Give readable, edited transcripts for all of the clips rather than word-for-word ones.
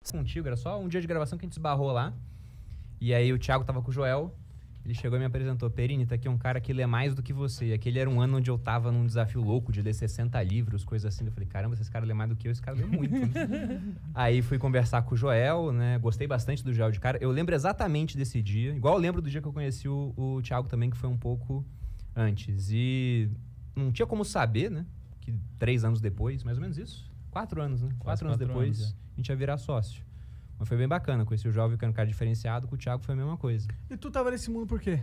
contigo, era só um dia de gravação que a gente esbarrou lá. E aí o Thiago tava com o Joel, ele chegou e me apresentou: Perini, tá aqui um cara que lê mais do que você. E aquele era um ano onde eu tava num desafio louco de ler 60 livros, coisas assim. Eu falei, caramba, esse cara lê mais do que eu, esse cara lê muito. Aí fui conversar com o Joel, né? Gostei bastante do Joel de cara. Eu lembro exatamente desse dia, igual eu lembro do dia que eu conheci o Thiago também, que foi um pouco antes. E não tinha como saber, né? Que 3 anos depois, mais ou menos isso. 4 anos, né? 4 anos depois, a gente ia virar sócio. Mas foi bem bacana. Conheci o Jovem, que era um cara diferenciado. Com o Thiago foi a mesma coisa. E tu tava nesse mundo por quê?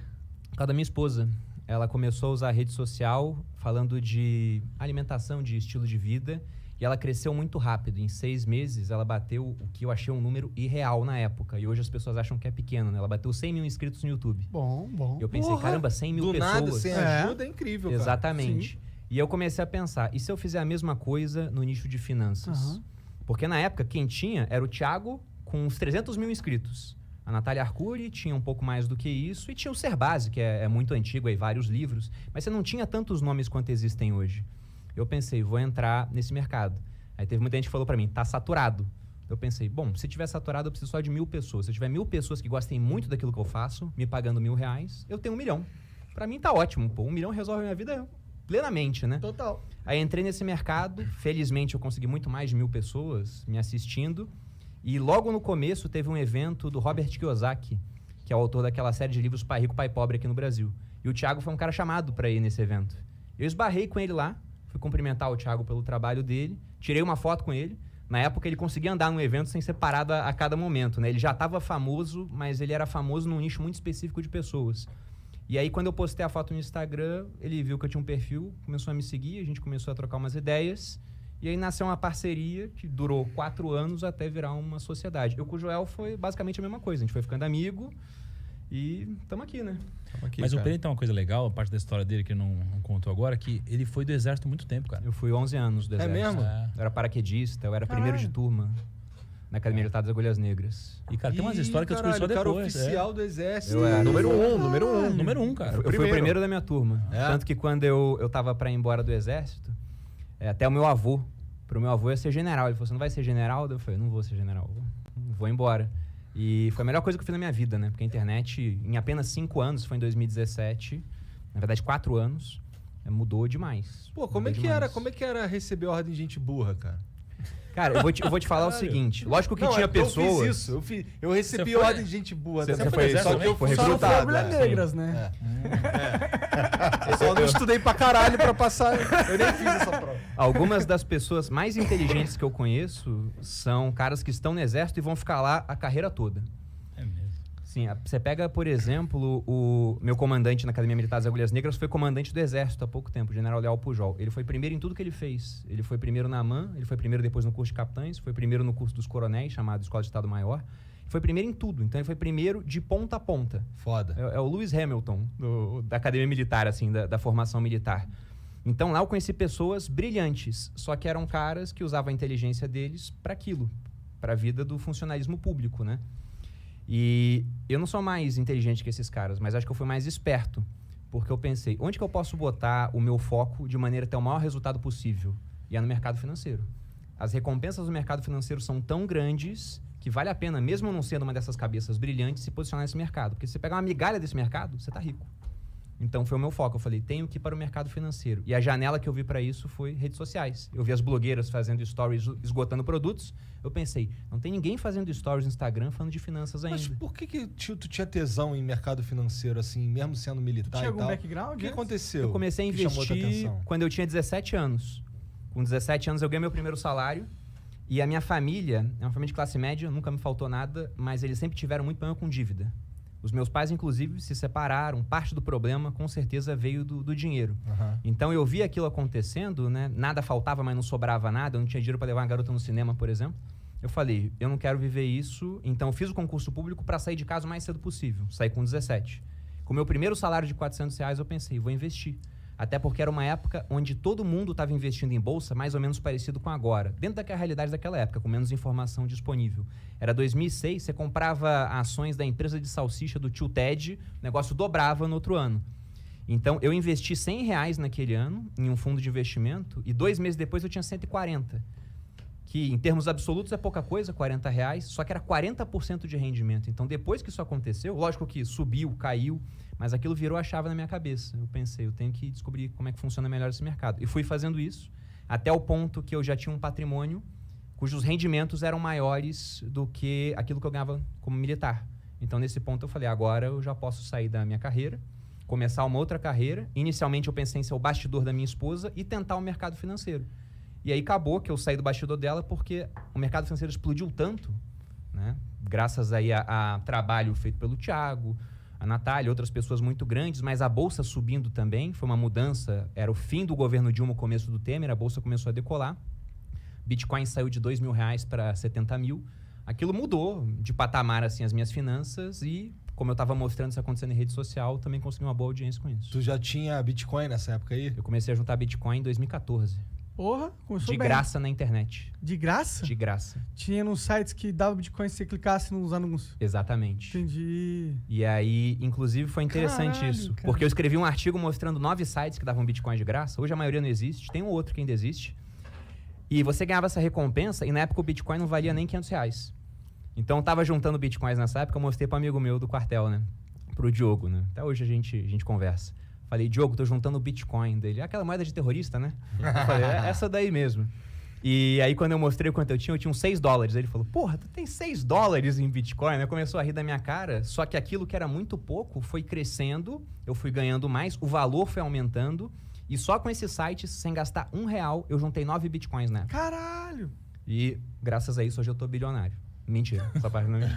Por causa da minha esposa. Ela começou a usar a rede social falando de alimentação, de estilo de vida. E ela cresceu muito rápido. Em 6 meses, ela bateu o que eu achei um número irreal na época. E hoje as pessoas acham que é pequeno, né? Ela bateu 100 mil inscritos no YouTube. Bom. Eu pensei, caramba, 100 mil do pessoas. nada, sem ajuda, é incrível, cara. Exatamente. Sim. E eu comecei a pensar, e se eu fizer a mesma coisa no nicho de finanças? Porque na época, quem tinha era o Thiago com uns 300 mil inscritos. A Natália Arcuri tinha um pouco mais do que isso. E tinha o Serbase, que é muito antigo, aí vários livros. Mas você não tinha tantos nomes quanto existem hoje. Eu pensei, vou entrar nesse mercado. Aí teve muita gente que falou pra mim, tá saturado. Eu pensei, bom, se tiver saturado, eu preciso só de 1.000 pessoas. Se eu tiver 1.000 pessoas que gostem muito daquilo que eu faço, me pagando R$1.000, eu tenho 1 milhão. Pra mim tá ótimo, pô. 1 milhão resolve a minha vida plenamente, né? Total. Aí entrei nesse mercado, felizmente eu consegui muito mais de 1.000 pessoas me assistindo. E logo no começo teve um evento do Robert Kiyosaki, que é o autor daquela série de livros Pai Rico, Pai Pobre aqui no Brasil. E o Thiago foi um cara chamado para ir nesse evento. Eu esbarrei com ele lá, fui cumprimentar o Thiago pelo trabalho dele, tirei uma foto com ele. Na época ele conseguia andar no evento sem ser parado a cada momento, né? Ele já estava famoso, mas ele era famoso num nicho muito específico de pessoas. E aí, quando eu postei a foto no Instagram, ele viu que eu tinha um perfil, começou a me seguir, a gente começou a trocar umas ideias. E aí nasceu uma parceria que durou 4 anos até virar uma sociedade. Eu com o Joel foi basicamente a mesma coisa. A gente foi ficando amigo e estamos aqui, né? Mas o Perini tem uma coisa legal, a parte da história dele que não contou agora, que ele foi do exército há muito tempo, cara. Eu fui 11 anos do exército. mesmo? Eu era paraquedista, eu era primeiro de turma na Academia Militar das Agulhas Negras. E, cara, tem umas histórias que eu descobri só depois. Cara oficial do exército. Eu era. Número 1. Número 1, cara. Eu fui o primeiro da minha turma. Tanto que quando eu tava pra ir embora do exército, até o meu avô, pro meu avô ia ser general. Ele falou, você não vai ser general? Eu falei, não vou ser general, vou embora. E foi a melhor coisa que eu fiz na minha vida, né? Porque a internet, em apenas 5 anos, foi em 2017, na verdade 4 anos, mudou demais. Pô, como é que era receber ordem de gente burra, cara? Cara, eu vou te falar o seguinte. Lógico que tinha pessoas... Eu fiz isso. Eu recebi ordem de gente burra. Você foi só que eu fui Só não foi recrutado. Agulhas Negras, né? Eu só não estudei pra caralho pra passar. Eu nem fiz essa prova. Algumas das pessoas mais inteligentes que eu conheço são caras que estão no exército e vão ficar lá a carreira toda. É mesmo. Sim, você pega, por exemplo, o meu comandante na Academia Militar das Agulhas Negras foi comandante do Exército há pouco tempo, o General Leal Pujol. Ele foi primeiro em tudo que ele fez. Ele foi primeiro na AMAN, ele foi primeiro depois no curso de capitães, foi primeiro no curso dos coronéis, chamado Escola de Estado Maior. Foi primeiro em tudo, então ele foi primeiro de ponta a ponta. Foda. É o Lewis Hamilton da Academia Militar, assim, da formação militar. Então lá eu conheci pessoas brilhantes, só que eram caras que usavam a inteligência deles para aquilo, para a vida do funcionalismo público, né? E eu não sou mais inteligente que esses caras, mas acho que eu fui mais esperto. Porque eu pensei, onde que eu posso botar o meu foco de maneira a ter o maior resultado possível? E é no mercado financeiro. As recompensas do mercado financeiro são tão grandes que vale a pena, mesmo não sendo uma dessas cabeças brilhantes, se posicionar nesse mercado. Porque se você pegar uma migalha desse mercado, você tá rico. Então foi o meu foco. Eu falei, tenho que ir para o mercado financeiro. E a janela que eu vi para isso foi redes sociais. Eu vi as blogueiras fazendo stories esgotando produtos. Eu pensei, não tem ninguém fazendo stories no Instagram falando de finanças ainda. Mas por que tu tinha tesão em mercado financeiro, assim, mesmo sendo militar Tinha e algum tal? background? O que antes? aconteceu? Eu comecei a que chamou tua investir atenção? quando eu tinha 17 anos. Com 17 anos eu ganhei meu primeiro salário. E a minha família, é uma família de classe média, nunca me faltou nada, mas eles sempre tiveram muito problema com dívida. Os meus pais, inclusive, se separaram. Parte do problema, com certeza, veio do dinheiro. Então, eu vi aquilo acontecendo, né? Nada faltava, mas não sobrava nada. Eu não tinha dinheiro para levar uma garota no cinema, por exemplo. Eu falei, eu não quero viver isso. Então, eu fiz o concurso público para sair de casa o mais cedo possível. Saí com 17. Com o meu primeiro salário de R$400, eu pensei, vou investir. Até porque era uma época onde todo mundo estava investindo em bolsa, mais ou menos parecido com agora. Dentro da realidade daquela época, com menos informação disponível. Era 2006, você comprava ações da empresa de salsicha do tio Ted, o negócio dobrava no outro ano. Então, eu investi R$100 naquele ano, em um fundo de investimento, e 2 meses depois eu tinha 140. que em termos absolutos é pouca coisa, R$40, só que era 40% de rendimento. Então, depois que isso aconteceu, lógico que subiu, caiu, mas aquilo virou a chave na minha cabeça. Eu pensei, eu tenho que descobrir como é que funciona melhor esse mercado. E fui fazendo isso até o ponto que eu já tinha um patrimônio cujos rendimentos eram maiores do que aquilo que eu ganhava como militar. Então, nesse ponto, eu falei, agora eu já posso sair da minha carreira, começar uma outra carreira. Inicialmente, eu pensei em ser o bastidor da minha esposa e tentar o mercado financeiro. E aí, acabou que eu saí do bastidor dela porque o mercado financeiro explodiu tanto, né? Graças aí a trabalho feito pelo Thiago, a Natália, outras pessoas muito grandes, mas a Bolsa subindo também. Foi uma mudança, era o fim do governo Dilma, o começo do Temer, a Bolsa começou a decolar. Bitcoin saiu de R$2.000 para 70 mil. Aquilo mudou de patamar assim, as minhas finanças e, como eu estava mostrando isso acontecendo em rede social, também consegui uma boa audiência com isso. Tu já tinha Bitcoin nessa época aí? Eu comecei a juntar Bitcoin em 2014. Porra, começou De bem. graça na internet. De graça? De graça. Tinha nos sites que dava Bitcoin se você clicasse nos anúncios. Exatamente. Entendi. E aí, inclusive, foi interessante Caralho, isso. cara. Porque eu escrevi um artigo mostrando 9 sites que davam Bitcoin de graça. Hoje a maioria não existe. Tem um outro que ainda existe. E você ganhava essa recompensa e na época o Bitcoin não valia nem R$500. Então eu tava juntando Bitcoins nessa época, eu mostrei para um amigo meu do quartel, né? Pro Diogo, né? Até hoje a gente conversa. Falei, Diogo, tô juntando Bitcoin dele. Aquela moeda de terrorista, né? Eu falei, é essa daí mesmo. E aí quando eu mostrei quanto eu tinha uns $6. Ele falou, porra, tu tem $6 em Bitcoin? Né? Começou a rir da minha cara. Só que aquilo que era muito pouco foi crescendo, eu fui ganhando mais, o valor foi aumentando. E só com esses sites, sem gastar R$1, eu juntei 9 Bitcoins, né? Caralho! E graças a isso hoje eu tô bilionário. Mentira, essa parte não é.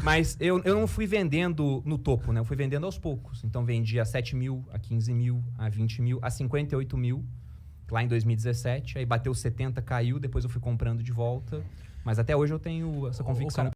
Mas eu não fui vendendo no topo, né? Eu fui vendendo aos poucos. Então vendi a 7 mil, a 15 mil, a 20 mil, a 58 mil, lá em 2017. Aí bateu 70, caiu, depois eu fui comprando de volta. Mas até hoje eu tenho essa convicção.